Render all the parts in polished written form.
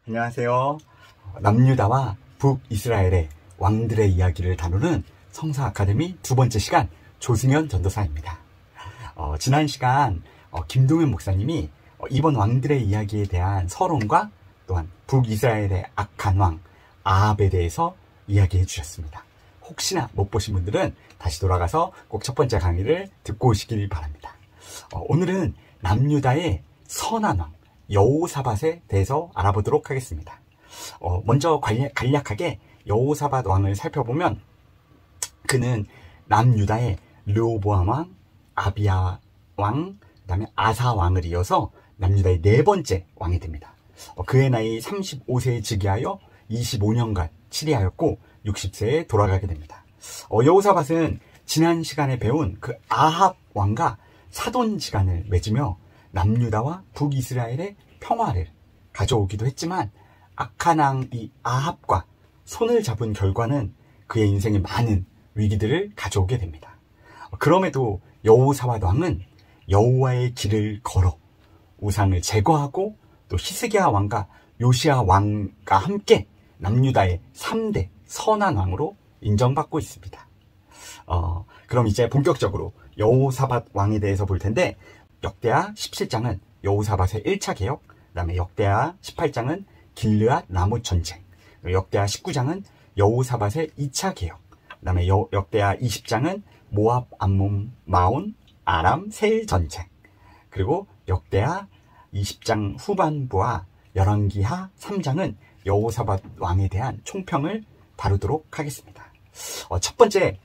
안녕하세요. 남유다와 북이스라엘의 왕들의 이야기를 다루는 성서 아카데미 두 번째 시간 조승현 전도사입니다. 지난 시간 김동현 목사님이 이번 왕들의 이야기에 대한 서론과 또한 북이스라엘의 악한 왕 아합에 대해서 이야기해 주셨습니다. 혹시나 못 보신 분들은 다시 돌아가서 꼭 첫 번째 강의를 듣고 오시길 바랍니다. 오늘은 남유다의 선한 왕 여호사밧에 대해서 알아보도록 하겠습니다. 먼저 간략하게 여호사밧 왕을 살펴보면 그는 남유다의 르호보암 왕, 아비야 왕, 그 다음에 아사 왕을 이어서 남유다의 네 번째 왕이 됩니다. 그의 나이 35세에 즉위하여 25년간 치리하였고 60세에 돌아가게 됩니다. 여호사밧은 지난 시간에 배운 그 아합 왕과 사돈지간을 맺으며 남유다와 북이스라엘의 평화를 가져오기도 했지만 악한 왕 이 아합과 손을 잡은 결과는 그의 인생에 많은 위기들을 가져오게 됩니다. 그럼에도 여호사밧 왕은 여호와의 길을 걸어 우상을 제거하고 또 히스기야 왕과 요시야 왕과 함께 남유다의 3대 선한 왕으로 인정받고 있습니다. 그럼 이제 본격적으로 여호사밧 왕에 대해서 볼 텐데 역대하 17장은 여호사밧의 1차 개혁, 그 다음에 역대하 18장은 길르앗 라못 전쟁, 역대하 19장은 여호사밧의 2차 개혁, 그 다음에 역대하 20장은 모압, 암몬, 마온, 아람, 세일 전쟁, 그리고 역대하 20장 후반부와 열왕기하 3장은 여호사밧 왕에 대한 총평을 다루도록 하겠습니다. 첫 번째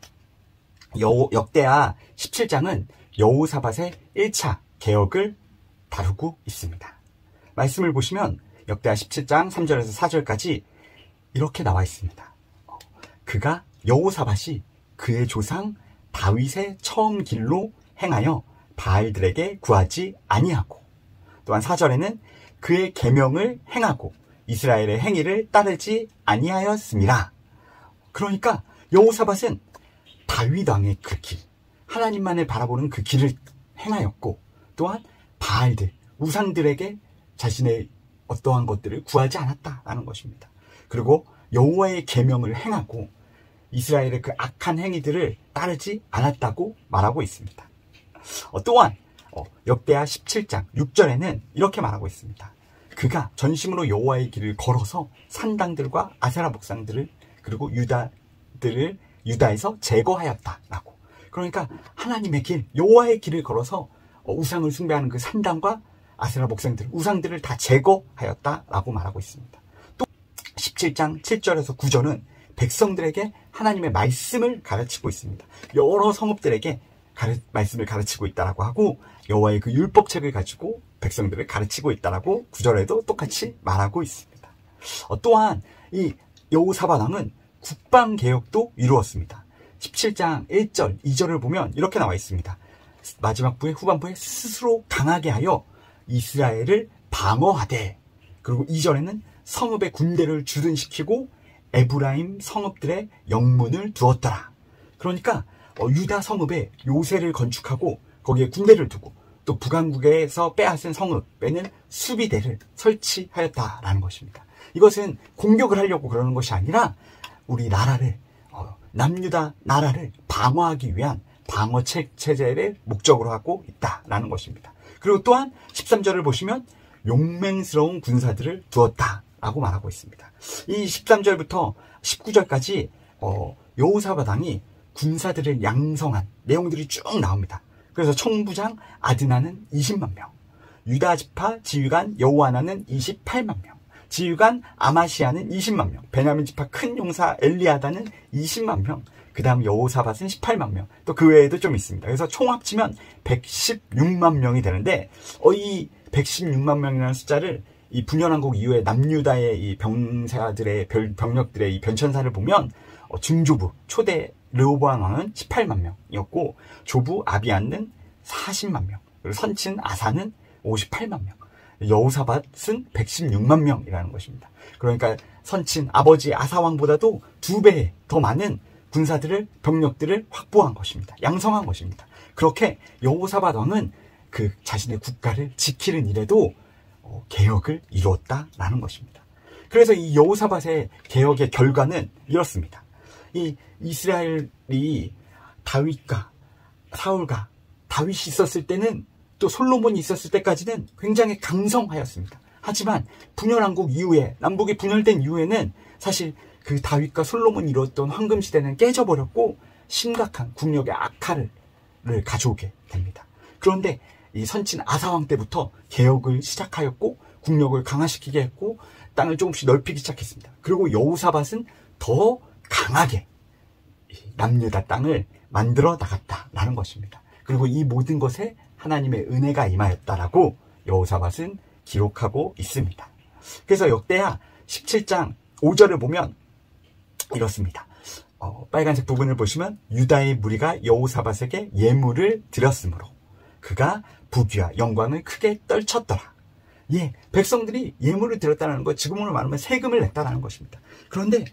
역대하 17장은 여호사밧의 1차 개혁을 다루고 있습니다. 말씀을 보시면 역대하 17장 3절에서 4절까지 이렇게 나와 있습니다. 그가 여호사밧이 그의 조상 다윗의 처음 길로 행하여 바알들에게 구하지 아니하고, 또한 4절에는 그의 계명을 행하고 이스라엘의 행위를 따르지 아니하였습니다. 그러니까 여호사밧은 다윗 왕의 그 길, 하나님만을 바라보는 그 길을 행하였고, 또한 바알들, 우상들에게 자신의 어떠한 것들을 구하지 않았다라는 것입니다. 그리고 여호와의 계명을 행하고 이스라엘의 그 악한 행위들을 따르지 않았다고 말하고 있습니다. 또한 역대하 17장 6절에는 이렇게 말하고 있습니다. 그가 전심으로 여호와의 길을 걸어서 산당들과 아세라 목상들을 그리고 유다에서 제거하였다라고. 그러니까 하나님의 길, 여호와의 길을 걸어서 우상을 숭배하는 그 산당과 아세라 목상들, 우상들을 다 제거하였다라고 말하고 있습니다. 또 17장 7절에서 9절은 백성들에게 하나님의 말씀을 가르치고 있습니다. 여러 성읍들에게 말씀을 가르치고 있다라고 하고 여호와의 그 율법책을 가지고 백성들을 가르치고 있다라고 9절에도 똑같이 말하고 있습니다. 또한 이 여호사밧 왕은 국방개혁도 이루었습니다. 17장 1절, 2절을 보면 이렇게 나와 있습니다. 마지막 후반부에 스스로 강하게 하여 이스라엘을 방어하되, 그리고 2절에는 성읍의 군대를 주둔시키고 에브라임 성읍들의 영문을 두었더라. 그러니까 유다 성읍에 요새를 건축하고 거기에 군대를 두고 또 북왕국에서 빼앗은 성읍에는 수비대를 설치하였다라는 것입니다. 이것은 공격을 하려고 그러는 것이 아니라 우리 나라를, 남유다 나라를 방어하기 위한 방어 체제를 목적으로 하고 있다라는 것입니다. 그리고 또한 13절을 보시면 용맹스러운 군사들을 두었다라고 말하고 있습니다. 이 13절부터 19절까지 여호사밧 왕이 군사들을 양성한 내용들이 쭉 나옵니다. 그래서 총부장 아드나는 20만 명, 유다 지파 지휘관 여호하나는 28만 명, 지휘관 아마시아는 20만 명, 베냐민 지파 큰 용사 엘리아다는 20만 명, 그 다음 여호사밧은 18만 명, 또 그 외에도 좀 있습니다. 그래서 총 합치면 116만 명이 되는데, 이 116만 명이라는 숫자를 이 분열왕국 이후에 남유다의 이 병사들의 병력들의 이 변천사를 보면 중조부 초대 르호보암 왕은 18만 명이었고 조부 아비야는 40만 명, 그리고 선친 아사는 58만 명, 여호사밧은 116만 명이라는 것입니다. 그러니까 선친 아버지 아사왕보다도 2배 더 많은 군사들을, 병력들을 확보한 것입니다. 양성한 것입니다. 그렇게 여호사밧 왕은 그 자신의 국가를 지키는 일에도 개혁을 이루었다라는 것입니다. 그래서 이 여호사밧의 개혁의 결과는 이렇습니다. 이 이스라엘이 다윗과 사울과 다윗이 있었을 때는, 또 솔로몬이 있었을 때까지는 굉장히 강성하였습니다. 하지만 분열왕국 이후에, 남북이 분열된 이후에는 사실 그 다윗과 솔로몬이 이뤘던 황금시대는 깨져버렸고 심각한 국력의 악화를 가져오게 됩니다. 그런데 이 선친 아사왕 때부터 개혁을 시작하였고 국력을 강화시키게 했고 땅을 조금씩 넓히기 시작했습니다. 그리고 여호사밧은 더 강하게 남유다 땅을 만들어 나갔다라는 것입니다. 그리고 이 모든 것에 하나님의 은혜가 임하였다라고 여호사밧은 기록하고 있습니다. 그래서 역대하 17장 5절을 보면 이렇습니다. 빨간색 부분을 보시면 유다의 무리가 여호사밧에게 예물을 드렸으므로 그가 부귀와 영광을 크게 떨쳤더라. 예, 백성들이 예물을 드렸다는 것, 지금으로 말하면 세금을 냈다는 것입니다. 그런데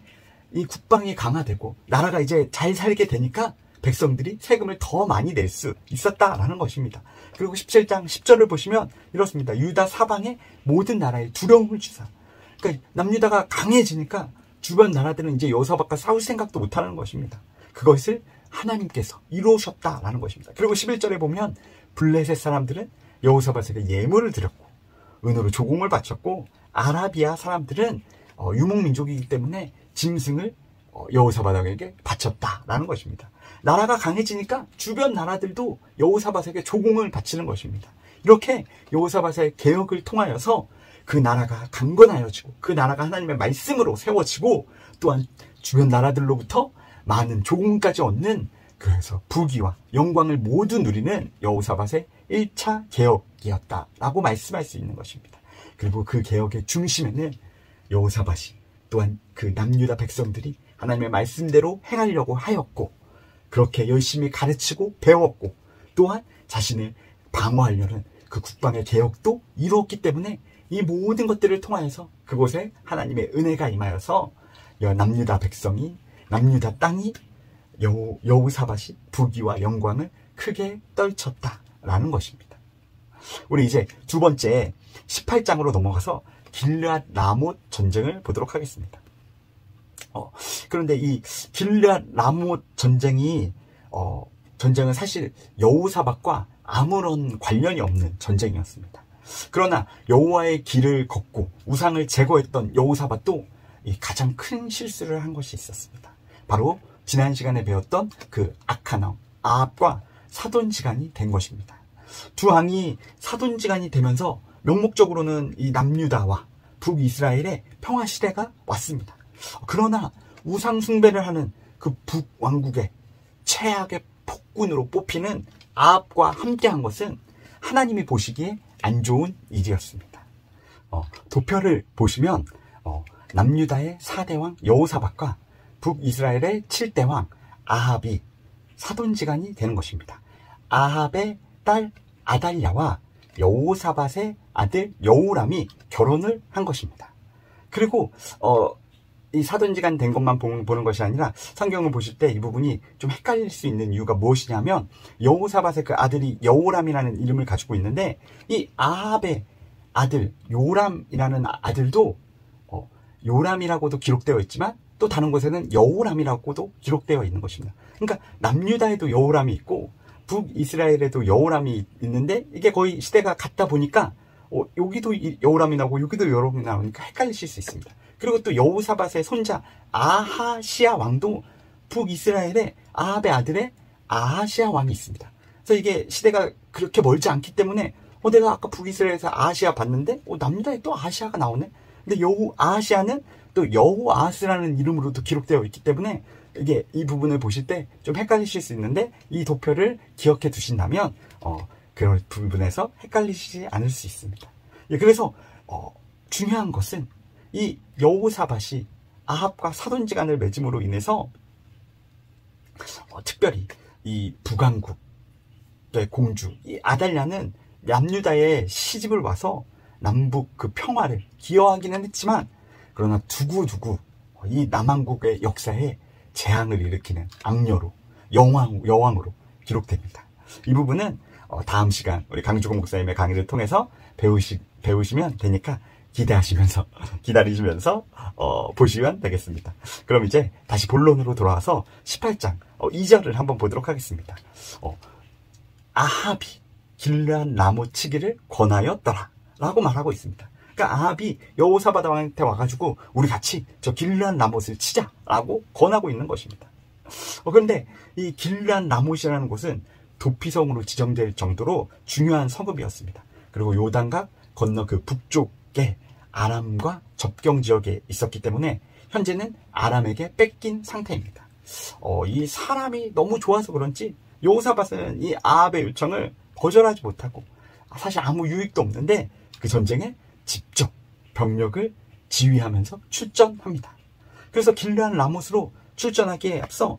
이 국방이 강화되고 나라가 이제 잘 살게 되니까 백성들이 세금을 더 많이 낼 수 있었다라는 것입니다. 그리고 17장 10절을 보시면 이렇습니다. 유다 사방의 모든 나라에 두려움을 주사. 그러니까 남유다가 강해지니까 주변 나라들은 이제 여호사밧과 싸울 생각도 못하는 것입니다. 그것을 하나님께서 이루셨다라는 것입니다. 그리고 11절에 보면 블레셋 사람들은 여호사밧에게 예물을 드렸고 은으로 조공을 바쳤고 아라비아 사람들은 유목민족이기 때문에 짐승을 여호사밧에게 바쳤다라는 것입니다. 나라가 강해지니까 주변 나라들도 여호사밧에게 조공을 바치는 것입니다. 이렇게 여호사밧의 개혁을 통하여서 그 나라가 강건하여지고 그 나라가 하나님의 말씀으로 세워지고 또한 주변 나라들로부터 많은 조공까지 얻는, 그래서 부귀와 영광을 모두 누리는 여호사밧의 1차 개혁이었다라고 말씀할 수 있는 것입니다. 그리고 그 개혁의 중심에는 여호사밧이 또한 그 남유다 백성들이 하나님의 말씀대로 행하려고 하였고 그렇게 열심히 가르치고 배웠고 또한 자신을 방어하려는 그 국방의 개혁도 이루었기 때문에 이 모든 것들을 통하여서 그곳에 하나님의 은혜가 임하여서 남유다 백성이, 남유다 땅이 여호사밧이 부귀와 영광을 크게 떨쳤다라는 것입니다. 우리 이제 두 번째 18장으로 넘어가서 길르앗 라못 전쟁을 보도록 하겠습니다. 그런데 이 길르앗 라못 전쟁은 사실 여호사밧과 아무런 관련이 없는 전쟁이었습니다. 그러나 여호와의 길을 걷고 우상을 제거했던 여호사밧도 가장 큰 실수를 한 것이 있었습니다. 바로 지난 시간에 배웠던 그 악한 왕 아합과 사돈지간이 된 것입니다. 두 왕이 사돈지간이 되면서 명목적으로는 이 남유다와 북이스라엘의 평화 시대가 왔습니다. 그러나 우상 숭배를 하는 그 북왕국의 최악의 폭군으로 뽑히는 아합과 함께한 것은 하나님이 보시기에 안 좋은 일이었습니다. 도표를 보시면 남유다의 4대 왕 여호사밧과 북이스라엘의 7대 왕 아합이 사돈지간이 되는 것입니다. 아합의 딸 아달랴와 여호사밧의 아들 여호람이 결혼을 한 것입니다. 그리고 이 사돈지간 된 것만 보는 것이 아니라 성경을 보실 때 이 부분이 좀 헷갈릴 수 있는 이유가 무엇이냐면 여호사밧의 그 아들이 여호람이라는 이름을 가지고 있는데 이 아합의 아들 요람이라는 아들도 요람이라고도 기록되어 있지만 또 다른 곳에는 여호람이라고도 기록되어 있는 것입니다. 그러니까 남유다에도 여호람이 있고 북이스라엘에도 여호람이 있는데 이게 거의 시대가 같다 보니까 여기도 여호람이 나오고 여기도 여호람이 나오니까 헷갈리실 수 있습니다. 그리고 또 여호사밧의 손자 아하시아 왕도 북이스라엘의 아합의 아들의 아하시아 왕이 있습니다. 그래서 이게 시대가 그렇게 멀지 않기 때문에 내가 아까 북이스라엘에서 아하시아 봤는데 남유다에 또 아하시아가 나오네. 근데 아하시아는 또 여호아스라는 이름으로도 기록되어 있기 때문에 이게 이 부분을 보실 때 좀 헷갈리실 수 있는데 이 도표를 기억해 두신다면 그런 부분에서 헷갈리시지 않을 수 있습니다. 그래서 중요한 것은 이 여호사밧이 아합과 사돈지간을 맺음으로 인해서 특별히 이 북왕국의 공주 이 아달랴는 남유다에 시집을 와서 남북 그 평화를 기여하기는 했지만 그러나 두고두고 이 남왕국의 역사에 재앙을 일으키는 악녀로 여왕으로 기록됩니다. 이 부분은 다음 시간 우리 강주공 목사님의 강의를 통해서 배우시면 되니까 기대하시면서 기다리시면서 보시면 되겠습니다. 그럼 이제 다시 본론으로 돌아와서 18장 2절을 한번 보도록 하겠습니다. 아합이 길르앗 나무 치기를 권하였더라 라고 말하고 있습니다. 그러니까 아합이 여호사밧 왕한테 와가지고 우리 같이 저 길르앗 나못을 치자라고 권하고 있는 것입니다. 그런데 이 길르앗 나못이라는 곳은 도피성으로 지정될 정도로 중요한 성읍이었습니다. 그리고 요단강 건너 그 북쪽에 아람과 접경 지역에 있었기 때문에 현재는 아람에게 뺏긴 상태입니다. 이 사람이 너무 좋아서 그런지 여호사밧은 이 아합의 요청을 거절하지 못하고 사실 아무 유익도 없는데 그 전쟁에 직접 병력을 지휘하면서 출전합니다. 그래서 길르앗 라못으로 출전하기에 앞서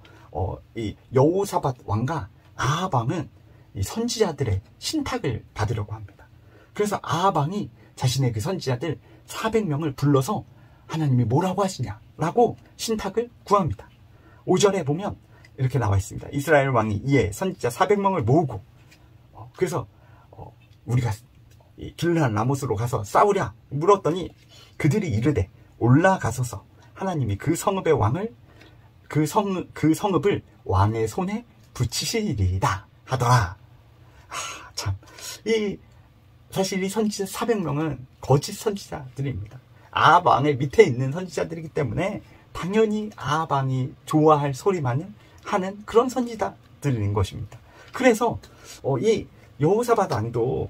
이 여호사밧 왕과 아합 왕은 이 선지자들의 신탁을 받으려고 합니다. 그래서 아합 왕이 자신의 그 선지자들 400명을 불러서 하나님이 뭐라고 하시냐라고 신탁을 구합니다. 5절에 보면 이렇게 나와 있습니다. 이스라엘 왕이 이에 선지자 400명을 모으고 그래서 우리가 길르앗 라못으로 가서 싸우랴 물었더니 그들이 이르되 올라가소서 하나님이 그 성읍의 왕을 그 성읍을 왕의 손에 붙이시리이다 하더라. 참, 사실 이 선지자 400명은 거짓 선지자들입니다. 아합 왕의 밑에 있는 선지자들이기 때문에 당연히 아합 왕이 좋아할 소리만을 하는 그런 선지자들인 것입니다. 그래서 이 여호사밧 왕도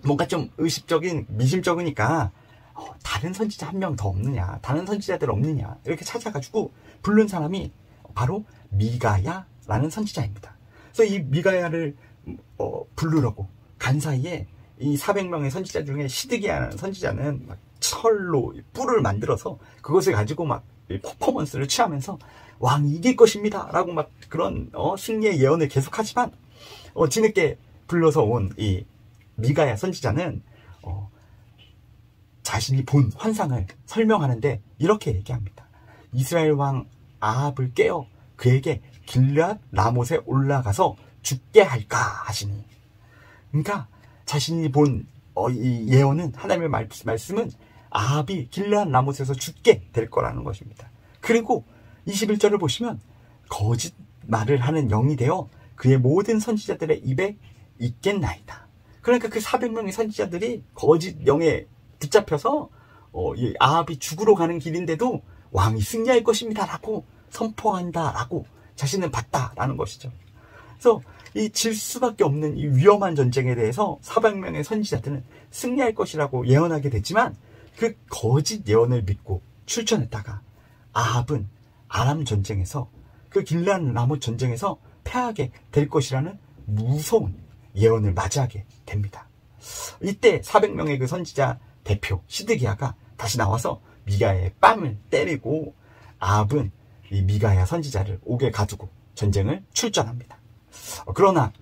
뭔가 좀 의식적인 미심쩍으니까 다른 선지자 한 명 더 없느냐, 다른 선지자들 없느냐 이렇게 찾아가지고 부른 사람이 바로 미가야라는 선지자입니다. 그래서 이 미가야를 부르려고 간 사이에 이 400명의 선지자 중에 시드기야라는 선지자는 막 철로 뿔을 만들어서 그것을 가지고 막 퍼포먼스를 취하면서 왕이 이길 것입니다 라고 막 그런 승리의 예언을 계속하지만 뒤늦게 불러서 온 이 미가야 선지자는 자신이 본 환상을 설명하는데 이렇게 얘기합니다. 이스라엘 왕 아합을 깨어 그에게 길르앗 라못에 올라가서 죽게 할까 하시니. 그러니까 자신이 본 이 예언은 하나님의 말씀은 아합이 길르앗 라못에서 죽게 될 거라는 것입니다. 그리고 21절을 보시면 거짓 말을 하는 영이 되어 그의 모든 선지자들의 입에 있겠나이다. 그러니까 그 400명의 선지자들이 거짓 영에 붙잡혀서 이 아합이 죽으러 가는 길인데도 왕이 승리할 것입니다 라고 선포한다 라고 자신은 봤다라는 것이죠. 그래서 이 질 수밖에 없는 이 위험한 전쟁에 대해서 400명의 선지자들은 승리할 것이라고 예언하게 됐지만 그 거짓 예언을 믿고 출전했다가 아합은 아람 전쟁에서 그 길르앗 라못 전쟁에서 패하게 될 것이라는 무서운 예언을 맞이하게 됩니다. 이때 400명의 그 선지자 대표 시드기야가 다시 나와서 미가야의 뺨을 때리고 아합은 이 미가야 선지자를 옥에 가두고 전쟁을 출전합니다. 그러나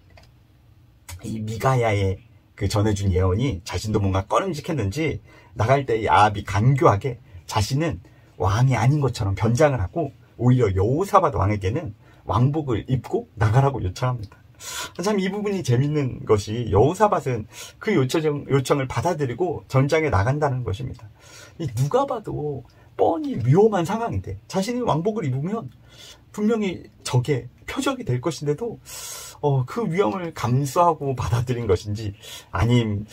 이 미가야의 그 전해준 예언이 자신도 뭔가 꺼림직했는지 나갈 때 이 아합이 간교하게 자신은 왕이 아닌 것처럼 변장을 하고 오히려 여호사밧 왕에게는 왕복을 입고 나가라고 요청합니다. 참 이 부분이 재밌는 것이 여호사밧은 그 요청을 받아들이고 전장에 나간다는 것입니다. 누가 봐도 뻔히 위험한 상황인데 자신이 왕복을 입으면 분명히 적의 표적이 될 것인데도 그 위험을 감수하고 받아들인 것인지 아님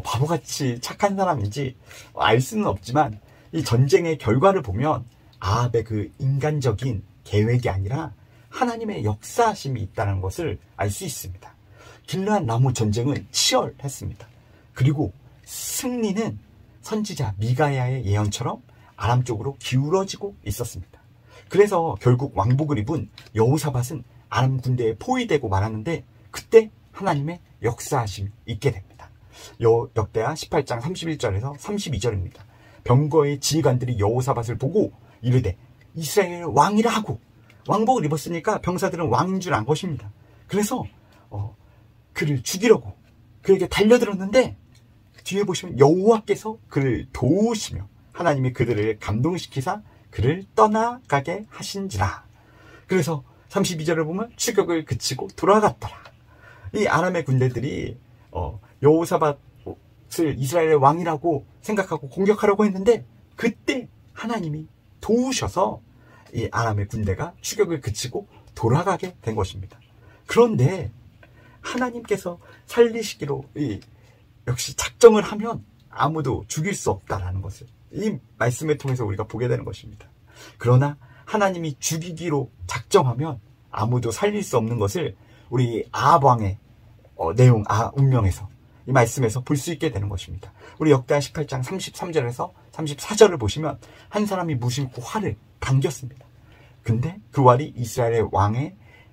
바보같이 착한 사람인지 알 수는 없지만 이 전쟁의 결과를 보면 아합의 그 인간적인 계획이 아니라 하나님의 역사심이 있다는 것을 알 수 있습니다. 길르앗 라못 전쟁은 치열했습니다. 그리고 승리는 선지자 미가야의 예언처럼 아람 쪽으로 기울어지고 있었습니다. 그래서 결국 왕복을 입은 여호사밧은 아람 군대에 포위되고 말았는데 그때 하나님의 역사하심이 있게 됩니다. 역대하 18장 31절에서 32절입니다. 병거의 지휘관들이 여호사밧을 보고 이르되 이스라엘 왕이라 하고 왕복을 입었으니까 병사들은 왕인 줄 안 것입니다. 그래서 그를 죽이려고 그에게 달려들었는데 뒤에 보시면 여호와께서 그를 도우시며 하나님이 그들을 감동시키사 그를 떠나가게 하신지라. 그래서 32절을 보면 추격을 그치고 돌아갔더라. 이 아람의 군대들이 여호사밧 다윗을 이스라엘의 왕이라고 생각하고 공격하려고 했는데 그때 하나님이 도우셔서 이 아람의 군대가 추격을 그치고 돌아가게 된 것입니다. 그런데 하나님께서 살리시기로 역시 작정을 하면 아무도 죽일 수 없다라는 것을 이 말씀을 통해서 우리가 보게 되는 것입니다. 그러나 하나님이 죽이기로 작정하면 아무도 살릴 수 없는 것을 우리 아합 왕의 운명에서 이 말씀에서 볼 수 있게 되는 것입니다. 우리 역대하 18장 33절에서 34절을 보시면 한 사람이 무심코 활을 당겼습니다. 근데 그 활이 이스라엘의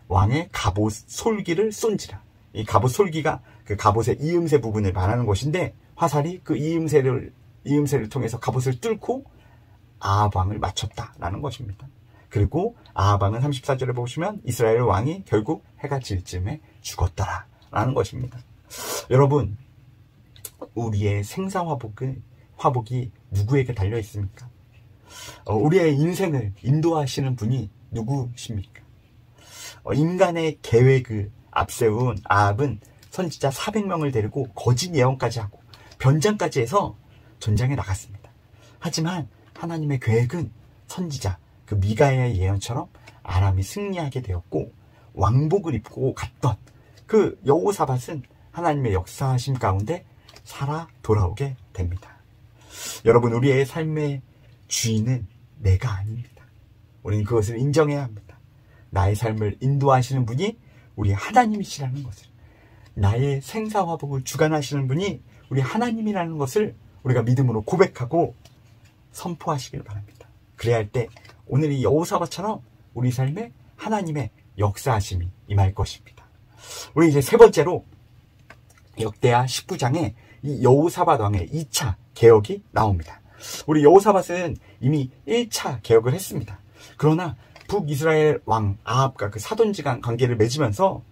왕의 갑옷 솔기를 쏜지라. 이 갑옷 솔기가 그 갑옷의 이음새 부분을 말하는 것인데 화살이 그 이음새를 통해서 갑옷을 뚫고 아합 왕을 맞췄다라는 것입니다. 그리고 아합 왕은 34절에 보시면 이스라엘 왕이 결국 해가 질 즈음에 죽었더라라는 것입니다. 여러분, 우리의 생사화복이 누구에게 달려 있습니까? 우리의 인생을 인도하시는 분이 누구십니까? 인간의 계획을 앞세운 아합은 선지자 400명을 데리고 거짓 예언까지 하고 변장까지 해서 전장에 나갔습니다. 하지만 하나님의 계획은 선지자 그 미가야의 예언처럼 아람이 승리하게 되었고 왕복을 입고 갔던 그 여호사밧은 하나님의 역사하심 가운데 살아 돌아오게 됩니다. 여러분, 우리의 삶의 주인은 내가 아닙니다. 우리는 그것을 인정해야 합니다. 나의 삶을 인도하시는 분이 우리 하나님이시라는 것을, 나의 생사화복을 주관하시는 분이 우리 하나님이라는 것을 우리가 믿음으로 고백하고 선포하시길 바랍니다. 그래야 할 때 오늘 이 여호사밧처럼 우리 삶에 하나님의 역사하심이 임할 것입니다. 우리 이제 세 번째로 역대하 19장에 이 여호사밧 왕의 2차 개혁이 나옵니다. 우리 여호사밧은 이미 1차 개혁을 했습니다. 그러나 북이스라엘 왕 아합과 그 사돈지간 관계를 맺으면서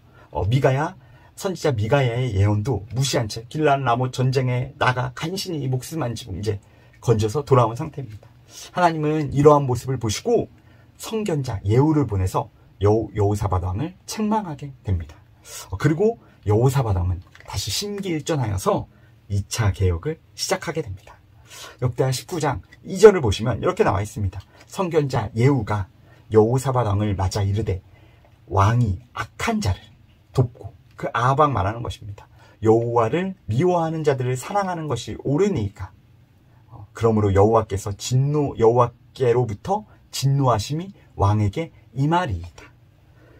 선지자 미가야의 예언도 무시한 채 길란 라못 전쟁에 나가 간신히 목숨 안 지고 이제 건져서 돌아온 상태입니다. 하나님은 이러한 모습을 보시고 선견자 예후를 보내서 여호사밧 왕을 책망하게 됩니다. 그리고 여호사밧 왕은 다시 심기일전하여서 2차 개혁을 시작하게 됩니다. 역대하 19장 2절을 보시면 이렇게 나와 있습니다. 선견자 예후가 여호사밧 왕을 맞아 이르되 왕이 악한 자를 돕고, 그 아합 왕 말하는 것입니다. 여호와를 미워하는 자들을 사랑하는 것이 옳으니까. 그러므로 여호와께로부터 진노하심이 왕에게 임하리이다.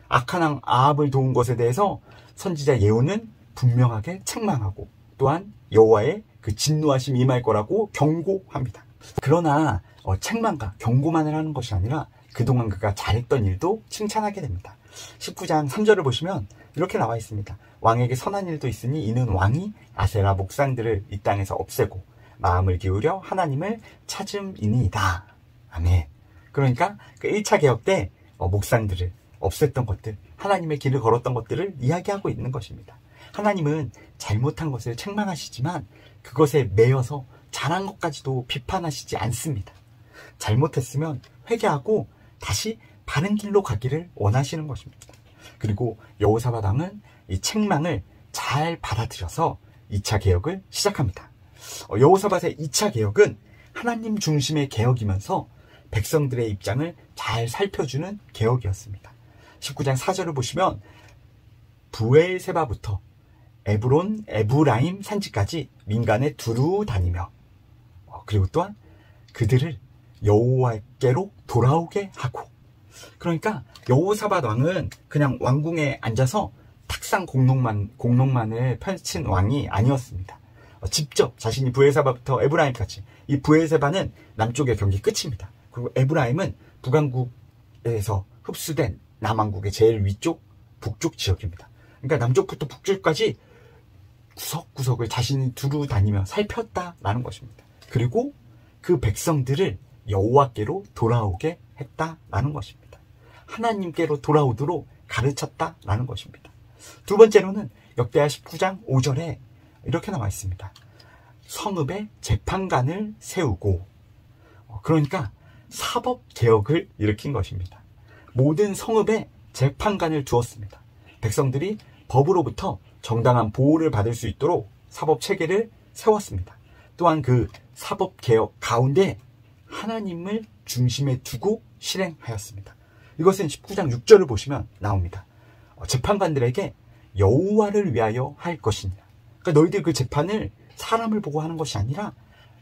악한 왕 아합을 도운 것에 대해서 선지자 예후는 분명하게 책망하고 또한 여호와의 그 진노하심이 임할 거라고 경고합니다. 그러나 책망과 경고만을 하는 것이 아니라 그동안 그가 잘했던 일도 칭찬하게 됩니다. 19장 3절을 보시면 이렇게 나와 있습니다. 왕에게 선한 일도 있으니 이는 왕이 아세라 목상들을 이 땅에서 없애고 마음을 기울여 하나님을 찾음이니이다. 아멘. 그러니까 그 1차 개혁 때 목상들을 없앴던 것들, 하나님의 길을 걸었던 것들을 이야기하고 있는 것입니다. 하나님은 잘못한 것을 책망하시지만 그것에 매여서 잘한 것까지도 비판하시지 않습니다. 잘못했으면 회개하고 다시 바른 길로 가기를 원하시는 것입니다. 그리고 여호사밧 왕은 이 책망을 잘 받아들여서 2차 개혁을 시작합니다. 여호사밧의 2차 개혁은 하나님 중심의 개혁이면서 백성들의 입장을 잘 살펴주는 개혁이었습니다. 19장 4절을 보시면 부엘세바부터 에브라임 산지까지 민간에 두루 다니며 그리고 또한 그들을 여호와께로 돌아오게 하고, 그러니까 여호사밧 왕은 그냥 왕궁에 앉아서 탁상 공록만을 펼친 왕이 아니었습니다. 직접 자신이 부엘세바부터 에브라임까지, 이 부엘세바는 남쪽의 경계 끝입니다. 그리고 에브라임은 북왕국에서 흡수된 남왕국의 제일 위쪽 북쪽 지역입니다. 그러니까 남쪽부터 북쪽까지 구석구석을 자신이 두루 다니며 살폈다라는 것입니다. 그리고 그 백성들을 여호와께로 돌아오게 했다라는 것입니다. 하나님께로 돌아오도록 가르쳤다라는 것입니다. 두 번째로는 역대하 19장 5절에 이렇게 나와 있습니다. 성읍에 재판관을 세우고, 그러니까 사법개혁을 일으킨 것입니다. 모든 성읍에 재판관을 두었습니다. 백성들이 법으로부터 정당한 보호를 받을 수 있도록 사법체계를 세웠습니다. 또한 그 사법개혁 가운데 하나님을 중심에 두고 실행하였습니다. 이것은 19장 6절을 보시면 나옵니다. 재판관들에게 여호와를 위하여 할 것이냐. 그러니까 너희들 그 재판을 사람을 보고 하는 것이 아니라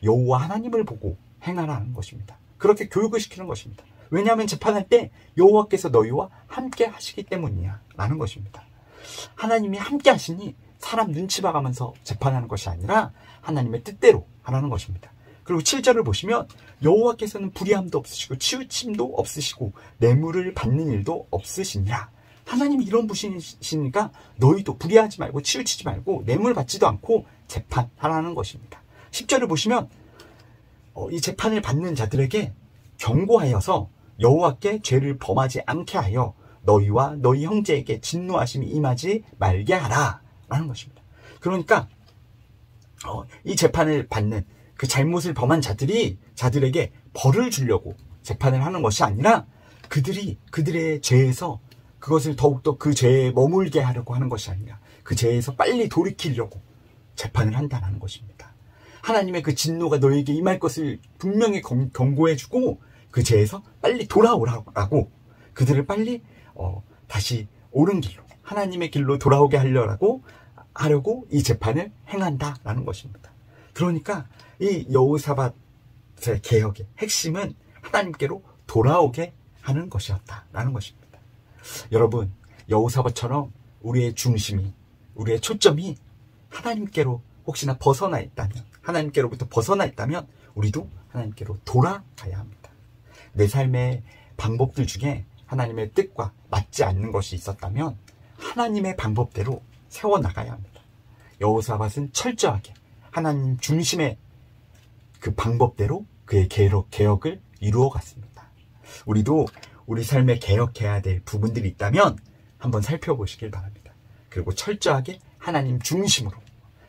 여호와 하나님을 보고 행하라는 것입니다. 그렇게 교육을 시키는 것입니다. 왜냐하면 재판할 때 여호와께서 너희와 함께 하시기 때문이야 라는 것입니다. 하나님이 함께 하시니 사람 눈치 봐가면서 재판하는 것이 아니라 하나님의 뜻대로 하라는 것입니다. 그리고 7절을 보시면 여호와께서는 불의함도 없으시고 치우침도 없으시고 뇌물을 받는 일도 없으시니라. 하나님이 이런 분이시니까 너희도 불의하지 말고 치우치지 말고 뇌물 받지도 않고 재판하라는 것입니다. 10절을 보시면 이 재판을 받는 자들에게 경고하여서 여호와께 죄를 범하지 않게 하여 너희와 너희 형제에게 진노하심이 임하지 말게 하라 라는 것입니다. 그러니까 이 재판을 받는 그 잘못을 범한 자들에게 벌을 주려고 재판을 하는 것이 아니라 그들의 죄에서 그것을 더욱더 그 죄에 머물게 하려고 하는 것이 아니라 그 죄에서 빨리 돌이키려고 재판을 한다는 것입니다. 하나님의 그 진노가 너에게 임할 것을 분명히 경고해주고 그 죄에서 빨리 돌아오라고 그들을 빨리 다시 옳은 길로 하나님의 길로 돌아오게 하려고 이 재판을 행한다라는 것입니다. 그러니까 이 여호사밧의 개혁의 핵심은 하나님께로 돌아오게 하는 것이었다라는 것입니다. 여러분, 여호사밧처럼 우리의 중심이, 우리의 초점이 하나님께로 혹시나 벗어나 있다면, 하나님께로부터 벗어나 있다면 우리도 하나님께로 돌아가야 합니다. 내 삶의 방법들 중에 하나님의 뜻과 맞지 않는 것이 있었다면 하나님의 방법대로 세워나가야 합니다. 여호사밧은 철저하게 하나님 중심의 그 방법대로 그의 개혁을 이루어갔습니다. 우리도 우리 삶에 개혁해야 될 부분들이 있다면 한번 살펴보시길 바랍니다. 그리고 철저하게 하나님 중심으로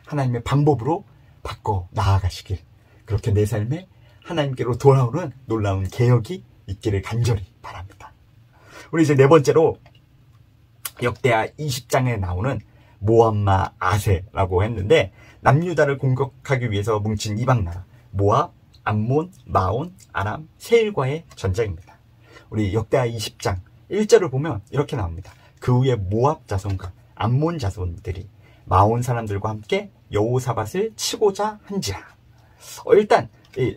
하나님의 방법으로 바꿔 나아가시길, 그렇게 내 삶에 하나님께로 돌아오는 놀라운 개혁이 있기를 간절히 바랍니다. 우리 이제 네 번째로 역대하 20장에 나오는 모압마 아세라고 했는데, 남유다를 공격하기 위해서 뭉친 이방 나라 모압, 암몬, 마온, 아람, 세일과의 전쟁입니다. 우리 역대하 20장 1절을 보면 이렇게 나옵니다. 그 후에 모압 자손과 암몬 자손들이 마온 사람들과 함께 여호사밧을 치고자 한지라. 일단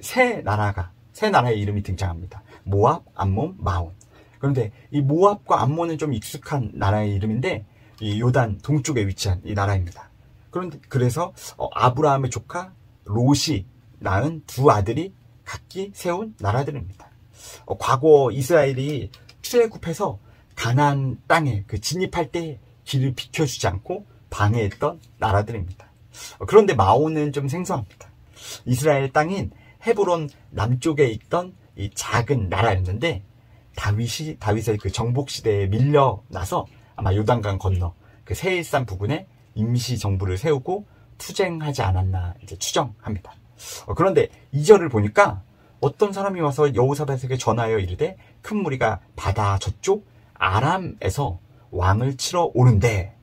세 나라의 이름이 등장합니다. 모압, 암몬, 마온. 그런데 이 모압과 암몬은 좀 익숙한 나라의 이름인데 이 요단 동쪽에 위치한 이 나라입니다. 그래서 아브라함의 조카 롯이 낳은 두 아들이 각기 세운 나라들입니다. 과거 이스라엘이 출애굽해서 가나안 땅에 진입할 때 길을 비켜주지 않고 방해했던 나라들입니다. 그런데 마온은 좀 생소합니다. 이스라엘 땅인 헤브론 남쪽에 있던 이 작은 나라였는데 다윗의 그 정복 시대에 밀려나서 아마 요단강 건너 그 세일산 부근에 임시 정부를 세우고 투쟁하지 않았나 이제 추정합니다. 그런데 2절을 보니까 어떤 사람이 와서 여호사밧에게 전하여 이르되 큰 무리가 바다 저쪽 아람에서 왕을 치러 오는데,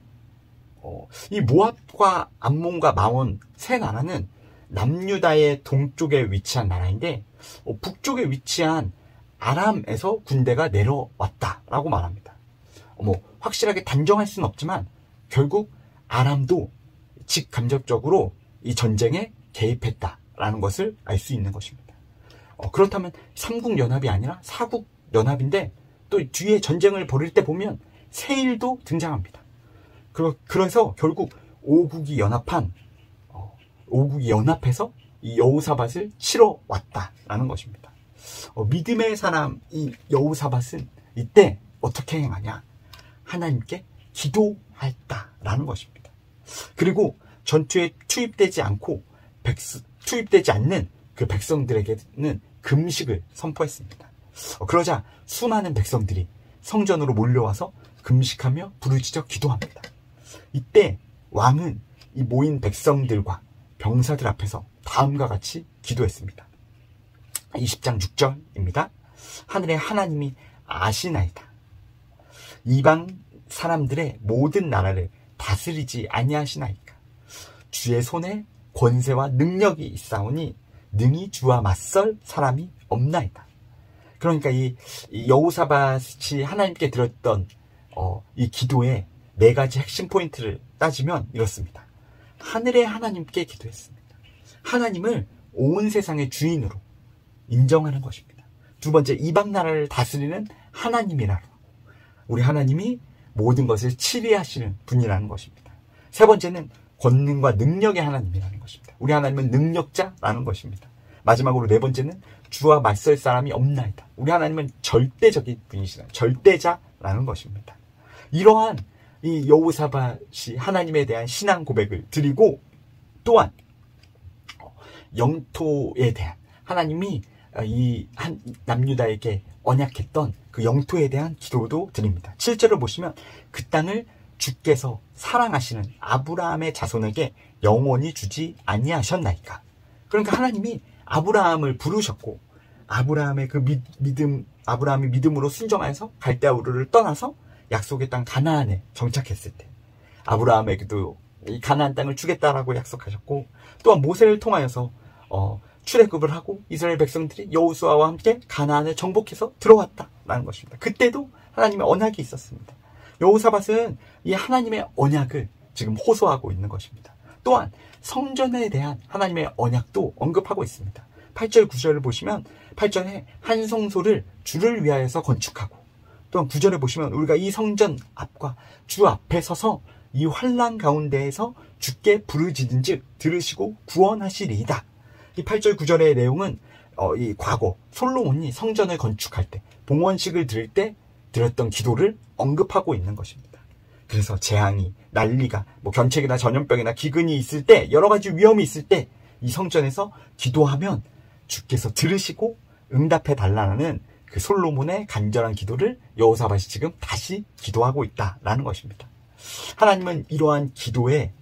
이 모압과 암몬과 마온 세 나라는 남유다의 동쪽에 위치한 나라인데 북쪽에 위치한 아람에서 군대가 내려왔다라고 말합니다. 확실하게 단정할 수는 없지만 결국 아람도 직간접적으로 이 전쟁에 개입했다라는 것을 알 수 있는 것입니다. 그렇다면 삼국연합이 아니라 사국연합인데 또 뒤에 전쟁을 벌일 때 보면 세일도 등장합니다. 그래서 결국 5국이 연합해서 이 여호사밧을 치러 왔다라는 것입니다. 믿음의 사람 이 여호사밧은 이때 어떻게 행하냐? 하나님께 기도했다라는 것입니다. 그리고 전투에 투입되지 않는 그 백성들에게는 금식을 선포했습니다. 그러자 수많은 백성들이 성전으로 몰려와서 금식하며 부르짖어 기도합니다. 이때 왕은 이 모인 백성들과 병사들 앞에서 다음과 같이 기도했습니다. 20장 6절입니다. 하늘의 하나님이 아시나이다. 이방 사람들의 모든 나라를 다스리지 아니하시나이까. 주의 손에 권세와 능력이 있사오니 능히 주와 맞설 사람이 없나이다. 그러니까 이 여호사밧이 하나님께 드렸던 이 기도의 4가지 핵심 포인트를 따지면 이렇습니다. 하늘의 하나님께 기도했습니다. 하나님을 온 세상의 주인으로 인정하는 것입니다. 두 번째, 이방 나라를 다스리는 하나님이라고. 우리 하나님이 모든 것을 치리하시는 분이라는 것입니다. 세 번째는 권능과 능력의 하나님이라는 것입니다. 우리 하나님은 능력자라는 것입니다. 마지막으로 4번째는 주와 맞설 사람이 없나이다. 우리 하나님은 절대적인 분이시다. 절대자라는 것입니다. 이러한 이 여호사밧이 하나님에 대한 신앙 고백을 드리고, 또한 영토에 대한 하나님이 이 남유다에게 언약했던 그 영토에 대한 기도도 드립니다. 7절을 보시면 그 땅을 주께서 사랑하시는 아브라함의 자손에게 영원히 주지 아니하셨나이까. 그러니까 하나님이 아브라함을 부르셨고, 아브라함의 그 아브라함이 믿음으로 순종하여서 갈대아 우르를 떠나서 약속의 땅 가나안에 정착했을 때 아브라함에게도 이 가나안 땅을 주겠다라고 약속하셨고, 또한 모세를 통하여서 출애굽을 하고 이스라엘 백성들이 여호수아와 함께 가나안을 정복해서 들어왔다라는 것입니다. 그때도 하나님의 언약이 있었습니다. 여호사밧은 이 하나님의 언약을 지금 호소하고 있는 것입니다. 또한 성전에 대한 하나님의 언약도 언급하고 있습니다. 8절 9절을 보시면 8절에 한 성소를 주를 위하여서 건축하고, 또한 9절에 보시면 우리가 이 성전 앞과 주 앞에 서서 이 환난 가운데에서 주께 부르짖은즉 들으시고 구원하시리이다. 이 8절 9절의 내용은 이 과거 솔로몬이 성전을 건축할 때, 봉헌식을 드릴 때 드렸던 기도를 언급하고 있는 것입니다. 그래서 재앙이, 난리가, 견책이나 전염병이나 기근이 있을 때, 여러 가지 위험이 있을 때 이 성전에서 기도하면 주께서 들으시고 응답해 달라는 그 솔로몬의 간절한 기도를 여호사밧이 지금 다시 기도하고 있다라는 것입니다. 하나님은 이러한 기도에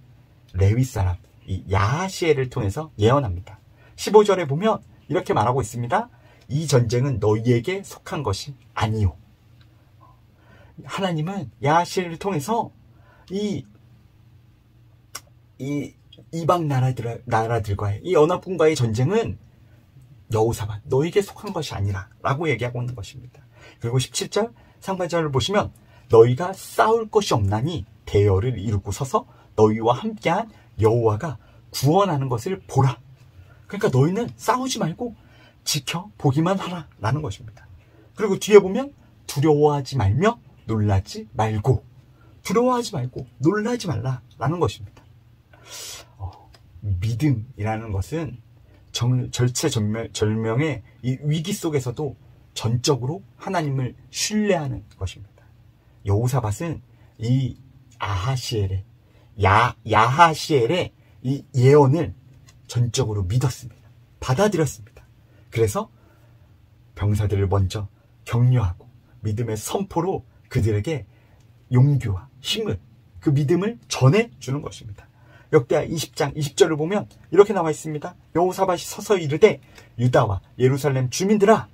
레위 사람 이 야하시엘을 통해서 예언합니다. 15절에 보면 이렇게 말하고 있습니다. 이 전쟁은 너희에게 속한 것이 아니요. 하나님은 야하시엘을 통해서 이 이방 나라들과의 이 연합군과의 전쟁은 여호사밧 너희에게 속한 것이 아니라 라고 얘기하고 있는 것입니다. 그리고 17절 상반절을 보시면 너희가 싸울 것이 없나니 대열을 이루고 서서 너희와 함께한 여호와가 구원하는 것을 보라. 그러니까 너희는 싸우지 말고 지켜보기만 하라 라는 것입니다. 그리고 뒤에 보면 두려워하지 말며 놀라지 말고, 두려워하지 말고 놀라지 말라 라는 것입니다. 믿음이라는 것은 절체절명의 이 위기 속에서도 전적으로 하나님을 신뢰하는 것입니다. 여호사밧은 이 야하시엘의 이 예언을 전적으로 믿었습니다. 받아들였습니다. 그래서 병사들을 먼저 격려하고 믿음의 선포로 그들에게 용기와 힘을, 그 믿음을 전해주는 것입니다. 역대하 20장 20절을 보면 이렇게 나와 있습니다. 여호사밧이 서서 이르되 유다와 예루살렘 주민들아,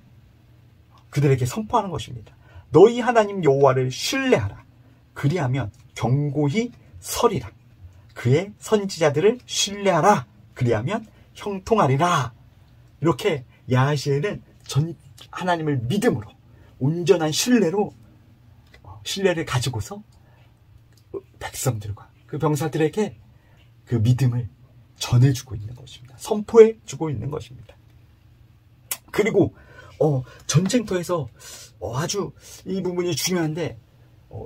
그들에게 선포하는 것입니다. 너희 하나님 여호와를 신뢰하라. 그리하면 경고히 서리라. 그의 선지자들을 신뢰하라. 그리하면 형통하리라. 이렇게 야하시엘은 하나님을 믿음으로 온전한 신뢰를 가지고서 백성들과 그 병사들에게 그 믿음을 전해주고 있는 것입니다. 선포해주고 있는 것입니다. 그리고 전쟁터에서 아주 이 부분이 중요한데,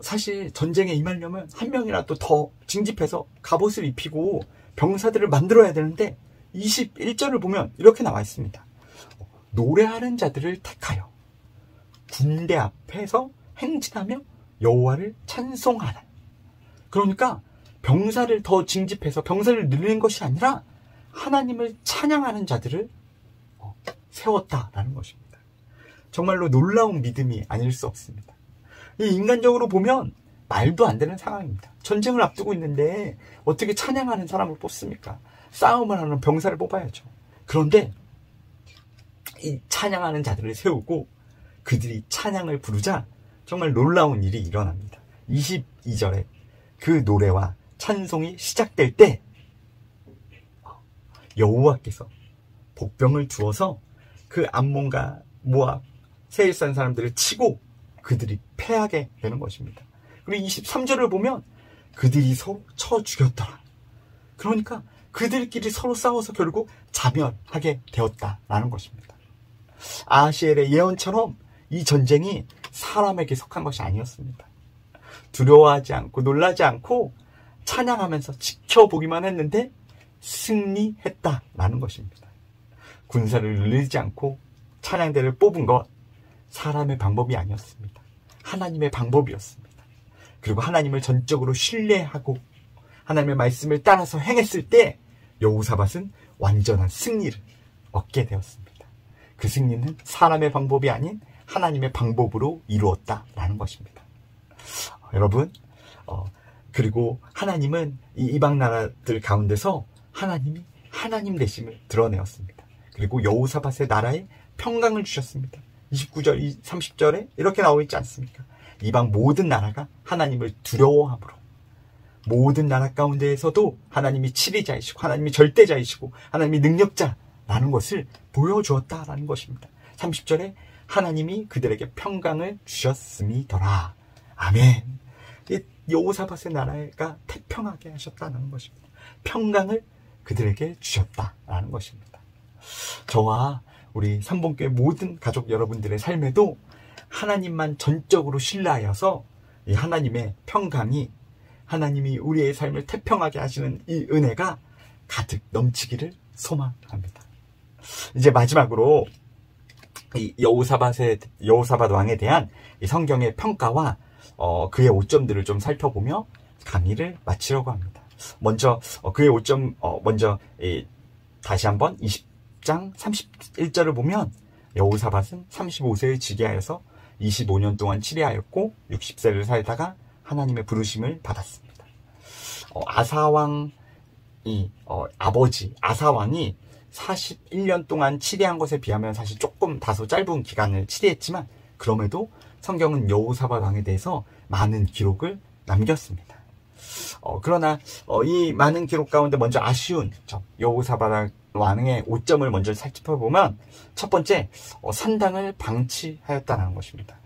사실 전쟁에 임하려면 한 명이라도 더 징집해서 갑옷을 입히고 병사들을 만들어야 되는데 21절을 보면 이렇게 나와 있습니다. 노래하는 자들을 택하여 군대 앞에서 행진하며 여호와를 찬송하라. 그러니까 병사를 더 징집해서 병사를 늘리는 것이 아니라 하나님을 찬양하는 자들을 세웠다라는 것입니다. 정말로 놀라운 믿음이 아닐 수 없습니다. 이 인간적으로 보면 말도 안 되는 상황입니다. 전쟁을 앞두고 있는데 어떻게 찬양하는 사람을 뽑습니까? 싸움을 하는 병사를 뽑아야죠. 그런데 이 찬양하는 자들을 세우고 그들이 찬양을 부르자 정말 놀라운 일이 일어납니다. 22절에 그 노래와 찬송이 시작될 때 여호와께서 복병을 두어서 그 암몬과 모압, 세일산 사람들을 치고 그들이 패하게 되는 것입니다. 그리고 23절을 보면 그들이 서로 쳐 죽였더라. 그러니까 그들끼리 서로 싸워서 결국 자멸하게 되었다라는 것입니다. 아하시엘의 예언처럼 이 전쟁이 사람에게 속한 것이 아니었습니다. 두려워하지 않고 놀라지 않고 찬양하면서 지켜보기만 했는데 승리했다라는 것입니다. 군사를 늘리지 않고 찬양대를 뽑은 것, 사람의 방법이 아니었습니다. 하나님의 방법이었습니다. 그리고 하나님을 전적으로 신뢰하고 하나님의 말씀을 따라서 행했을 때 여호사밧은 완전한 승리를 얻게 되었습니다. 그 승리는 사람의 방법이 아닌 하나님의 방법으로 이루었다라는 것입니다. 여러분, 그리고 하나님은 이 이방 나라들 가운데서 하나님이 하나님 되심을 드러내었습니다. 그리고 여호사밧의 나라에 평강을 주셨습니다. 29절, 30절에 이렇게 나와 있지 않습니까? 이방 모든 나라가 하나님을 두려워함으로 모든 나라 가운데에서도 하나님이 치리자이시고 하나님이 절대자이시고 하나님이 능력자라는 것을 보여주었다라는 것입니다. 30절에 하나님이 그들에게 평강을 주셨음이더라. 아멘. 여호사밧의 나라가 태평하게 하셨다는 것입니다. 평강을 그들에게 주셨다라는 것입니다. 저와 우리 삼봉교회 모든 가족 여러분들의 삶에도 하나님만 전적으로 신뢰하여서 이 하나님의 평강이, 하나님이 우리의 삶을 태평하게 하시는 이 은혜가 가득 넘치기를 소망합니다. 이제 마지막으로 이 여호사밧 왕에 대한 이 성경의 평가와 그의 오점들을 좀 살펴보며 강의를 마치려고 합니다. 먼저 그의 오점, 다시 한번 20장 31절을 보면 여호사밧은 35세에 지게하여서 25년 동안 치리하였고 60세를 살다가 하나님의 부르심을 받았습니다. 아사왕이 아버지 아사왕이 41년 동안 치리한 것에 비하면 사실 조금 다소 짧은 기간을 치리했지만 그럼에도 성경은 여호사밧 왕에 대해서 많은 기록을 남겼습니다. 그러나 이 많은 기록 가운데 먼저 아쉬운 점, 여호사밧 왕의 오점을 먼저 살펴보면 첫 번째, 산당을 방치하였다는 것입니다.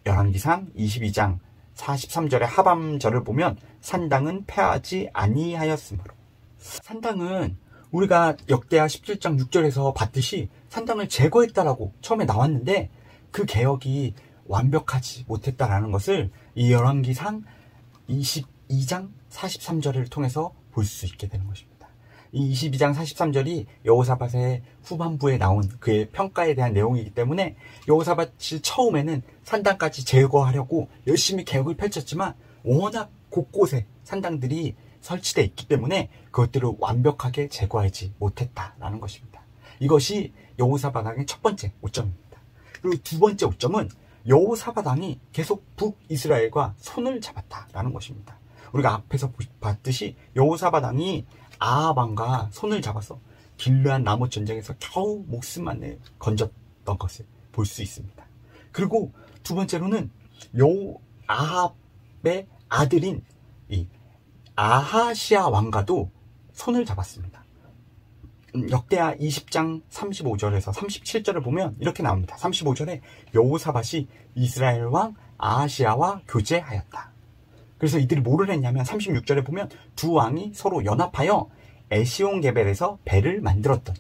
열왕기상 22장 43절의 하밤절을 보면 산당은 폐하지 아니하였으므로, 산당은 우리가 역대하 17장 6절에서 봤듯이 산당을 제거했다라고 처음에 나왔는데 그 개혁이 완벽하지 못했다라는 것을 이 열왕기상 22장 43절을 통해서 볼 수 있게 되는 것입니다. 이 22장 43절이 여호사밧의 후반부에 나온 그의 평가에 대한 내용이기 때문에 여호사밧이 처음에는 산당까지 제거하려고 열심히 개혁을 펼쳤지만 워낙 곳곳에 산당들이 설치되어 있기 때문에 그것들을 완벽하게 제거하지 못했다라는 것입니다. 이것이 여호사밧 왕의 첫 번째 오점입니다. 그리고 두 번째 오점은 여호사밧 왕이 계속 북이스라엘과 손을 잡았다라는 것입니다. 우리가 앞에서 봤듯이 여호사밧 왕이 아합 왕과 손을 잡아서 길르앗 라못 전쟁에서 겨우 목숨만을 건졌던 것을 볼 수 있습니다. 그리고 두 번째로는 아합의 아들인 이 아하시아 왕과도 손을 잡았습니다. 역대하 20장 35절에서 37절을 보면 이렇게 나옵니다. 35절에 여호사밧이 이스라엘 왕 아하시아와 교제하였다. 그래서 이들이 뭐를 했냐면 36절에 보면 두 왕이 서로 연합하여 에시온게벨에서 배를 만들었더니,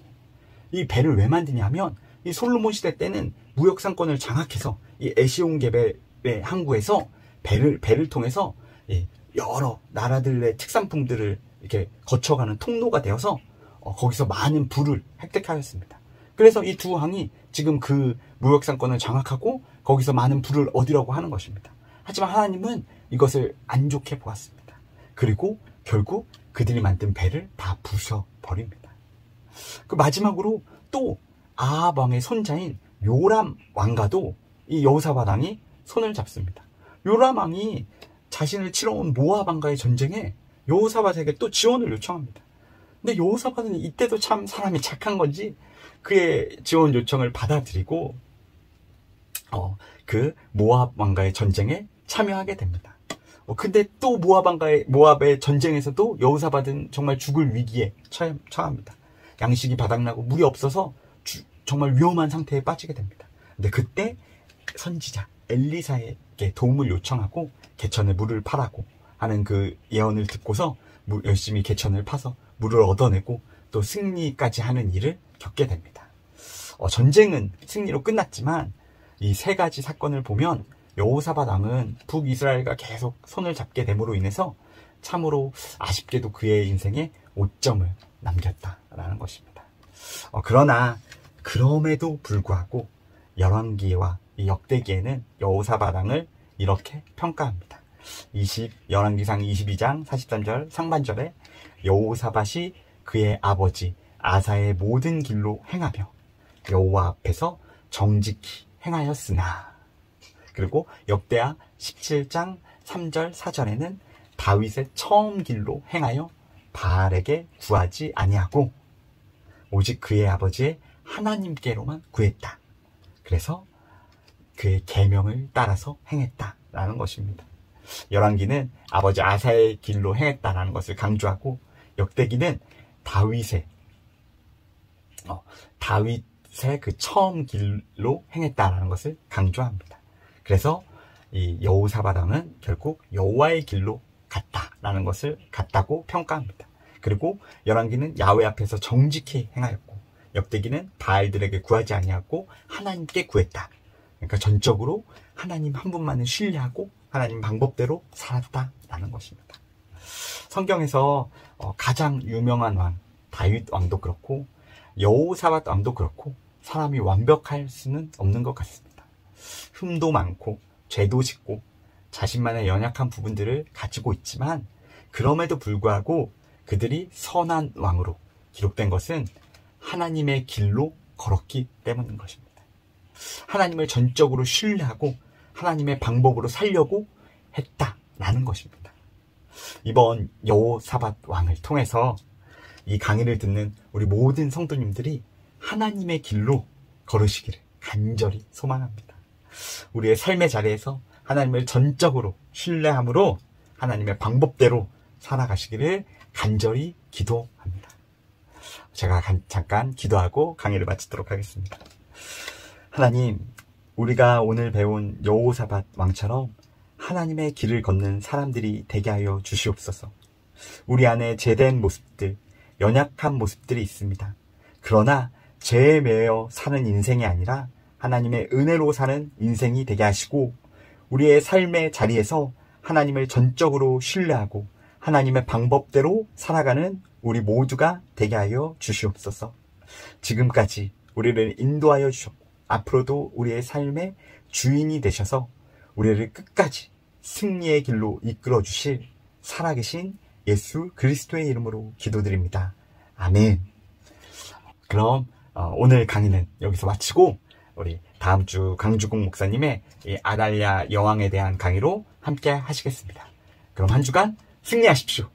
이 배를 왜 만드냐면 이 솔로몬 시대 때는 무역 상권을 장악해서 이 에시온게벨의 항구에서 배를 통해서 여러 나라들의 특산품들을 이렇게 거쳐가는 통로가 되어서 거기서 많은 부를 획득하였습니다. 그래서 이 두 왕이 지금 그 무역 상권을 장악하고 거기서 많은 부를 얻으려고 하는 것입니다. 하지만 하나님은 이것을 안 좋게 보았습니다. 그리고 결국 그들이 만든 배를 다 부숴버립니다. 그 마지막으로 또 아합 왕의 손자인 요람 왕과도 이 여호사밧 왕이 손을 잡습니다. 요람 왕이 자신을 치러온 모압 왕과의 전쟁에 여호사밧에게 또 지원을 요청합니다. 근데 여호사밧은 이때도 참 사람이 착한 건지 그의 지원 요청을 받아들이고 그 모압 왕과의 전쟁에 참여하게 됩니다. 근데 또 모압의 전쟁에서도 여호사밧은 정말 죽을 위기에 처합니다. 양식이 바닥나고 물이 없어서 정말 위험한 상태에 빠지게 됩니다. 근데 그때 선지자 엘리사에게 도움을 요청하고 개천에 물을 파라고 하는 그 예언을 듣고서 열심히 개천을 파서 물을 얻어내고 또 승리까지 하는 일을 겪게 됩니다. 전쟁은 승리로 끝났지만 이 세 가지 사건을 보면 여호사밧 왕은 북이스라엘과 계속 손을 잡게 됨으로 인해서 참으로 아쉽게도 그의 인생에 오점을 남겼다라는 것입니다. 그러나 그럼에도 불구하고 열왕기와 이 역대기에는 여호사밧 왕을 이렇게 평가합니다. 열왕기상 22장 43절 상반절에 여호사밧이 그의 아버지 아사의 모든 길로 행하며 여호와 앞에서 정직히 행하였으나, 그리고 역대하 17장 3절 4절에는 다윗의 처음 길로 행하여 바알에게 구하지 아니하고 오직 그의 아버지의 하나님께로만 구했다. 그래서 그의 계명을 따라서 행했다라는 것입니다. 열왕기는 아버지 아사의 길로 행했다라는 것을 강조하고, 역대기는 다윗의 그 처음 길로 행했다라는 것을 강조합니다. 그래서 이 여호사밧 왕은 결국 여호와의 길로 갔다라는 것을 갔다고 평가합니다. 그리고 열왕기는 야훼 앞에서 정직히 행하였고, 역대기는 바알들에게 구하지 아니하고 하나님께 구했다. 그러니까 전적으로 하나님 한 분만을 신뢰하고 하나님 방법대로 살았다라는 것입니다. 성경에서 가장 유명한 왕 다윗 왕도 그렇고 여호사밧 왕도 그렇고 사람이 완벽할 수는 없는 것 같습니다. 흠도 많고 죄도 짓고 자신만의 연약한 부분들을 가지고 있지만, 그럼에도 불구하고 그들이 선한 왕으로 기록된 것은 하나님의 길로 걸었기 때문인 것입니다. 하나님을 전적으로 신뢰하고 하나님의 방법으로 살려고 했다라는 것입니다. 이번 여호사밧 왕을 통해서 이 강의를 듣는 우리 모든 성도님들이 하나님의 길로 걸으시기를 간절히 소망합니다. 우리의 삶의 자리에서 하나님을 전적으로 신뢰함으로 하나님의 방법대로 살아가시기를 간절히 기도합니다. 제가 잠깐 기도하고 강의를 마치도록 하겠습니다. 하나님, 우리가 오늘 배운 여호사밧 왕처럼 하나님의 길을 걷는 사람들이 되게 하여 주시옵소서. 우리 안에 죄된 모습들, 연약한 모습들이 있습니다. 그러나 죄에 매여 사는 인생이 아니라 하나님의 은혜로 사는 인생이 되게 하시고, 우리의 삶의 자리에서 하나님을 전적으로 신뢰하고 하나님의 방법대로 살아가는 우리 모두가 되게 하여 주시옵소서. 지금까지 우리를 인도하여 주셨고 앞으로도 우리의 삶의 주인이 되셔서 우리를 끝까지 승리의 길로 이끌어 주실 살아계신 예수 그리스도의 이름으로 기도드립니다. 아멘. 그럼 오늘 강의는 여기서 마치고 우리 다음 주 강주공 목사님의 이 아달랴 여왕에 대한 강의로 함께 하시겠습니다. 그럼 한 주간 승리하십시오.